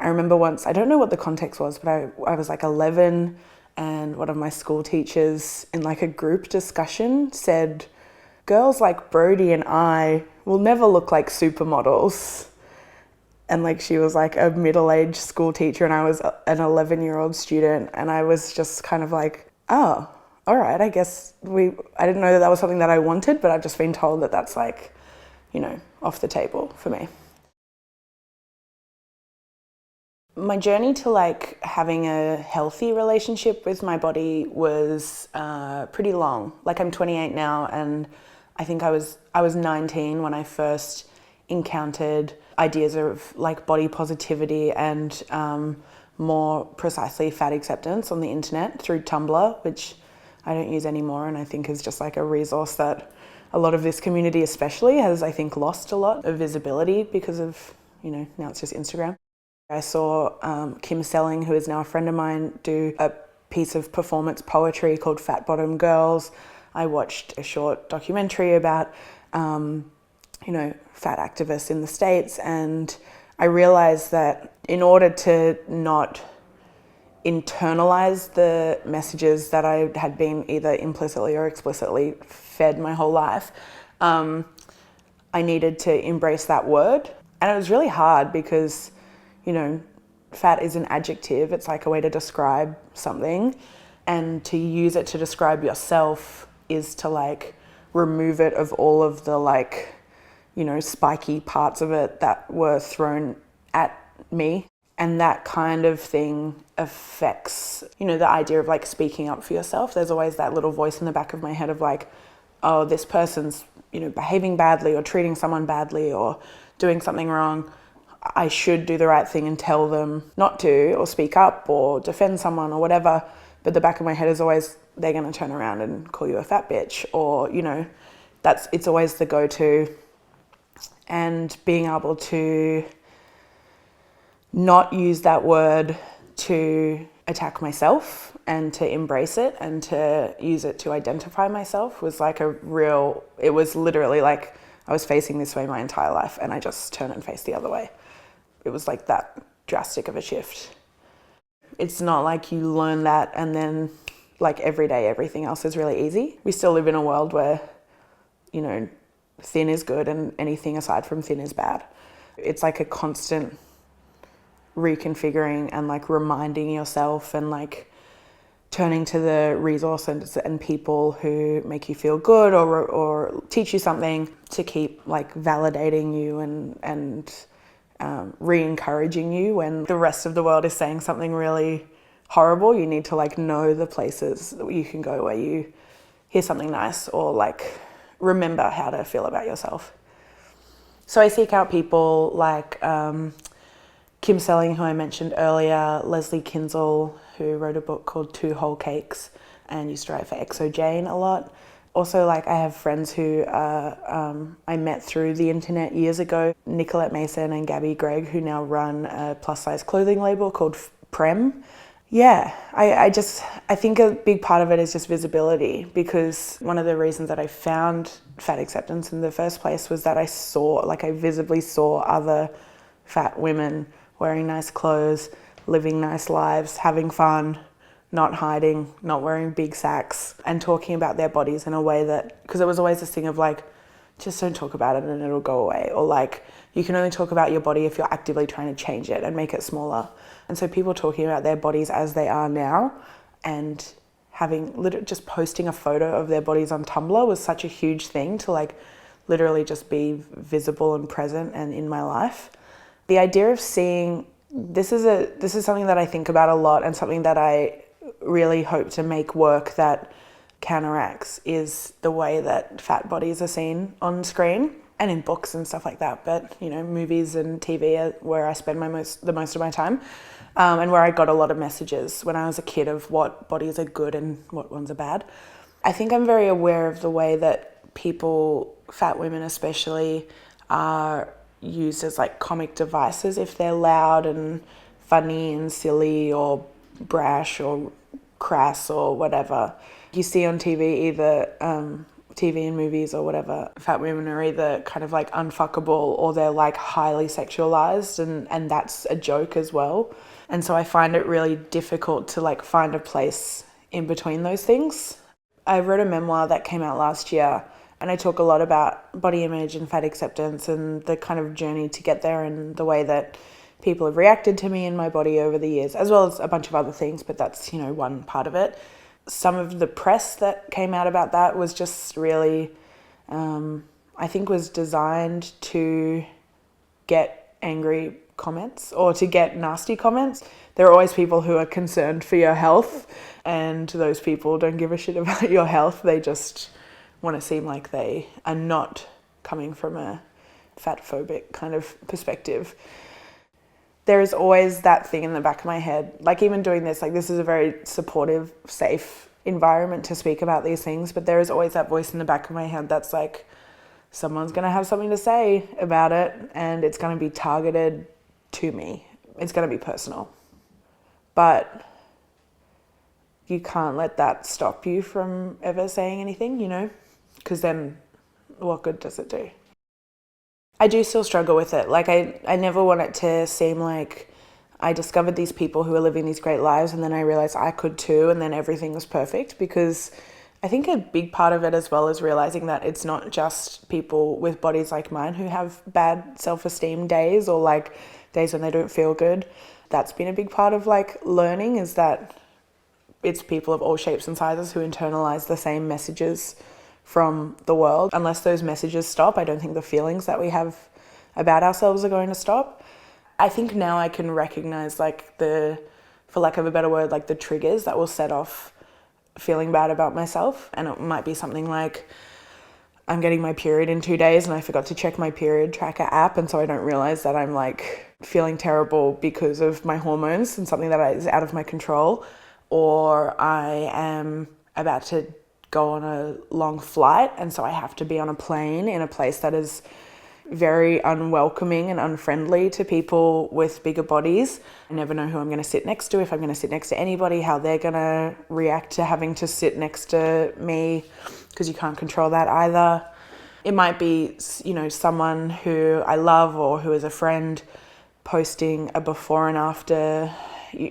I remember once, I don't know what the context was, but I was like 11, and one of my school teachers in like a group discussion said, girls like Brodie and I will never look like supermodels. And like she was like a middle-aged school teacher and I was an 11-year-old student, and I was just kind of like, oh, all right, I guess I didn't know that was something that I wanted, but I've just been told that that's like, you know, off the table for me. My journey to like having a healthy relationship with my body was pretty long. Like I'm 28 now, and I think I was 19 when I first encountered ideas of like body positivity and more precisely fat acceptance on the internet through Tumblr, which I don't use anymore, and I think is just like a resource that a lot of this community especially has, I think, lost a lot of visibility because of, you know, now it's just Instagram. I saw Kim Selling, who is now a friend of mine, do a piece of performance poetry called Fat Bottom Girls. I watched a short documentary about, you know, fat activists in the States, and I realized that in order to not internalize the messages that I had been either implicitly or explicitly fed my whole life, I needed to embrace that word. And it was really hard because, you know, fat is an adjective. It's like a way to describe something, and to use it to describe yourself is to like remove it of all of the like, you know, spiky parts of it that were thrown at me. And that kind of thing affects, you know, the idea of like speaking up for yourself. There's always that little voice in the back of my head of like, oh, this person's, you know, behaving badly or treating someone badly or doing something wrong. I should do the right thing and tell them not to, or speak up or defend someone or whatever. But the back of my head is always, they're going to turn around and call you a fat bitch, or, you know, it's always the go-to. And being able to not use that word to attack myself and to embrace it and to use it to identify myself was like it was literally like I was facing this way my entire life and I just turned and faced the other way. It was like that drastic of a shift. It's not like you learn that and then like every day everything else is really easy. We still live in a world where, you know, thin is good and anything aside from thin is bad. It's like a constant reconfiguring and like reminding yourself and like turning to the resources and people who make you feel good or teach you something to keep like validating you and re-encouraging you when the rest of the world is saying something really horrible. You need to like know the places that you can go where you hear something nice or like remember how to feel about yourself. So I seek out people like Kim Selling, who I mentioned earlier, Leslie Kinzel, who wrote a book called Two Whole Cakes and used to write for Exo Jane a lot. Also, like I have friends who I met through the internet years ago, Nicolette Mason and Gabby Gregg, who now run a plus size clothing label called Prem. Yeah, I think a big part of it is just visibility, because one of the reasons that I found fat acceptance in the first place was that I visibly saw other fat women wearing nice clothes, living nice lives, having fun, not hiding, not wearing big sacks, and talking about their bodies in a way that, because it was always this thing of like, just don't talk about it and it'll go away. Or like, you can only talk about your body if you're actively trying to change it and make it smaller. And so people talking about their bodies as they are now and just posting a photo of their bodies on Tumblr was such a huge thing to like literally just be visible and present and in my life. The idea of seeing, this is something that I think about a lot and something that I really hope to make work that counteracts is the way that fat bodies are seen on screen and in books and stuff like that. But, you know, movies and TV are where I spend the most of my time, and where I got a lot of messages when I was a kid of what bodies are good and what ones are bad. I think I'm very aware of the way that people, fat women especially, are used as like comic devices if they're loud and funny and silly or brash or crass or whatever. You see on TV either TV and movies or whatever, fat women are either kind of like unfuckable or they're like highly sexualized, and that's a joke as well. And so I find it really difficult to like find a place in between those things. I wrote a memoir that came out last year, and I talk a lot about body image and fat acceptance and the kind of journey to get there and the way that people have reacted to me and my body over the years, as well as a bunch of other things, but that's, you know, one part of it. Some of the press that came out about that was just really, I think was designed to get angry comments or to get nasty comments. There are always people who are concerned for your health, and those people don't give a shit about your health. They just want to seem like they are not coming from a fat phobic kind of perspective. There is always that thing in the back of my head, like even doing this, like this is a very supportive, safe environment to speak about these things, but there is always that voice in the back of my head that's like, someone's going to have something to say about it and it's going to be targeted to me. It's going to be personal. But you can't let that stop you from ever saying anything, you know, because then what good does it do? I do still struggle with it. Like I never want it to seem like I discovered these people who are living these great lives and then I realized I could too, and then everything was perfect, because I think a big part of it as well is realizing that it's not just people with bodies like mine who have bad self-esteem days or like days when they don't feel good. That's been a big part of like learning, is that it's people of all shapes and sizes who internalize the same messages from the world. Unless those messages stop, I don't think the feelings that we have about ourselves are going to stop. I think now I can recognize like the, for lack of a better word, like the triggers that will set off feeling bad about myself. And it might be something like, I'm getting my period in 2 days and I forgot to check my period tracker app, and so I don't realize that I'm like feeling terrible because of my hormones and something that is out of my control. Or I am about to go on a long flight and so I have to be on a plane in a place that is very unwelcoming and unfriendly to people with bigger bodies. I never know who I'm going to sit next to, if I'm going to sit next to anybody, how they're going to react to having to sit next to me, because you can't control that either. It might be, you know, someone who I love or who is a friend posting a before and after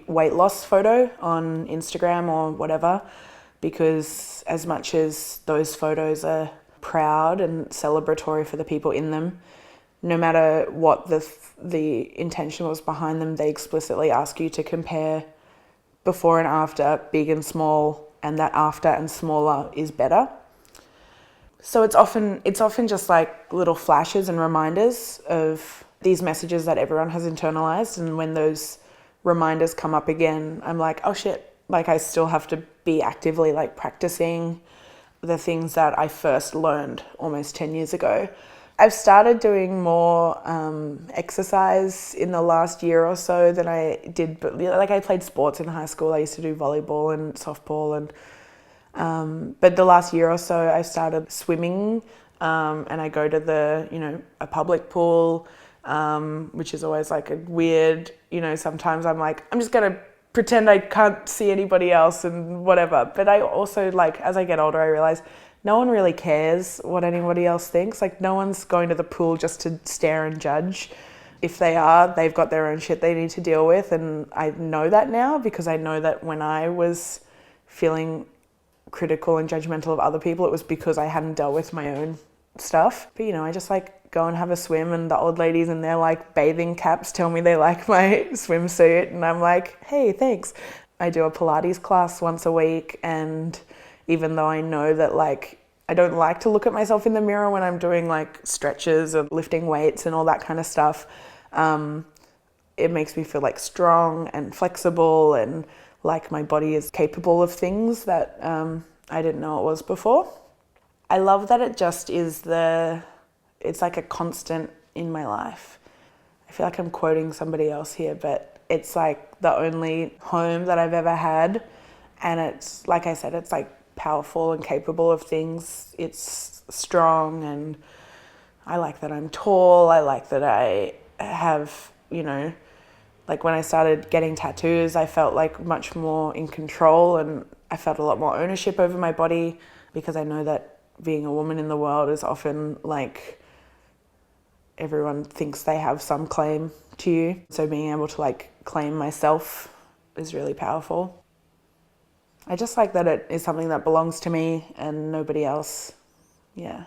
weight loss photo on Instagram or whatever, because as much as those photos are proud and celebratory for the people in them, no matter what the intention was behind them, they explicitly ask you to compare before and after, big and small, and that after and smaller is better. So it's often just like little flashes and reminders of these messages that everyone has internalized, and when those reminders come up again, I'm like, oh shit, like I still have to be actively like practicing the things that I first learned almost 10 years ago. I've started doing more exercise in the last year or so than I did, but like I played sports in high school. I used to do volleyball and softball, and but the last year or so I started swimming, and I go to a public pool, which is always like a weird, sometimes I'm like, I'm just gonna pretend I can't see anybody else and whatever. But I also, like, as I get older, I realize no one really cares what anybody else thinks. Like, no one's going to the pool just to stare and judge. If they are, they've got their own shit they need to deal with. And I know that now, because I know that when I was feeling critical and judgmental of other people, it was because I hadn't dealt with my own stuff. But, I just like go and have a swim, and the old ladies in their like bathing caps tell me they like my swimsuit, and I'm like, hey, thanks. I do a Pilates class once a week, and even though I know that like I don't like to look at myself in the mirror when I'm doing like stretches or lifting weights and all that kind of stuff, it makes me feel like strong and flexible, and like my body is capable of things that I didn't know it was before. I love that it just is it's like a constant in my life. I feel like I'm quoting somebody else here, but it's like the only home that I've ever had. And it's, like I said, it's like powerful and capable of things. It's strong, and I like that I'm tall. I like that I have, like when I started getting tattoos, I felt like much more in control, and I felt a lot more ownership over my body, because I know that being a woman in the world is often like everyone thinks they have some claim to you. So being able to like claim myself is really powerful. I just like that it is something that belongs to me and nobody else. Yeah.